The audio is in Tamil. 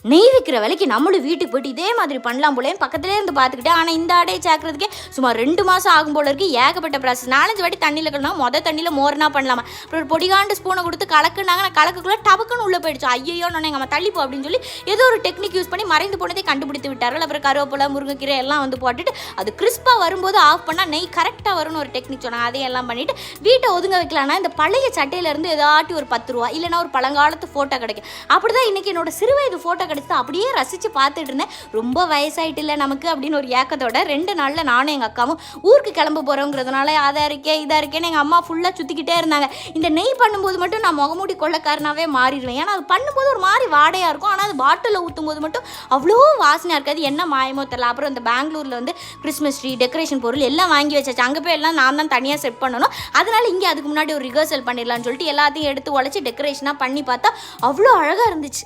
நெய் விற்கிற விலைக்கு நம்மளும் வீட்டுக்கு போயிட்டு இதே மாதிரி பண்ணலாம் போலேன்னு பக்கத்துலேயே இருந்து பார்த்துக்கிட்டேன். ஆனால் இந்த ஆடையை சேர்க்கறதுக்கே சுமார் 2 மாதம் ஆகும் போல இருக்குது. ஏகப்பட்ட ப்ராசஸ். 4-5 வாட்டி தண்ணியில் கலந்தால் தண்ணியில் மோர்னா பண்ணலாமா. அப்புறம் ஒரு பொடிகாண்டு ஸ்பூனை கொடுத்து கலக்குனாங்க. நான் கலக்குள்ளே டபக்குன்னு உள்ளே போயிடுச்சு. ஐயோ நான் எங்கள் அம்மா தள்ளிப்போ அப்படின்னு சொல்லி ஏதோ ஒரு டெக்னிக் யூஸ் பண்ணி மறைந்து போனதை கண்டுபிடித்து விட்டார்கள். அப்புறம் கருவேப்பிலை முருங்கைக்கீரை எல்லாம் வந்து போட்டுட்டு அது கிறிஸ்பாக வரும்போது ஆஃப் பண்ணால் நெய் கரெக்டாக வரும்னு ஒரு டெக்னிக் சொன்னாங்க. அதையெல்லாம் பண்ணிவிட்டு வீட்டை ஒதுங்க வைக்கலான்னா இந்த பழைய சட்டையிலேருந்து ஏதாட்டி ஒரு 10 ரூபா இல்லைனா ஒரு பழங்காலத்து ஃபோட்டோ கிடைக்கும். அப்படி தான் இன்றைக்கி என்னோட சிறுவயது ஃபோட்டோ கிடைச்சி அப்படியே ரசித்து பார்த்துட்டு இருந்தேன். ரொம்ப வயசாயிட்டு இல்லை நமக்கு அப்படின்னு ஒரு ஏக்கத்தோட 2 நாளில் நானும் எங்கள் அக்காவும் ஊருக்கு கிளம்ப போகிறோங்கிறதுனால அதை இருக்கேன் இதாக இருக்கேன்னு எங்கள் அம்மா ஃபுல்லாக சுற்றிக்கிட்டே இருந்தாங்க. இந்த நெய் பண்ணும்போது மட்டும் நான் முகமூடி கொள்ளக்காரனாகவே மாறிடுவேன். ஏன்னா அது பண்ணும்போது ஒரு மாதிரி வாடையாக இருக்கும். ஆனால் அது பாட்டிலில் ஊற்றும் போது மட்டும் அவ்வளோ வாசனையாக இருக்காது. என்ன மாயமோ தெரியல. அப்புறம் இந்த பெங்களூரில் வந்து கிறிஸ்மஸ் ட்ரீ டெக்கரேஷன் பொருள் எல்லாம் வாங்கி வச்சாச்சு. அங்கே போய் எல்லாம் நான் தான் தனியாக செட் பண்ணணும். அதனால் இங்கே அதுக்கு முன்னாடி ஒரு ரிஹர்சல் பண்ணிடலான்னு சொல்லிட்டு எல்லாத்தையும் எடுத்து உடச்சி டெக்கரேஷனாக பண்ணி பார்த்தா அவ்வளோ அழகாக இருந்துச்சு.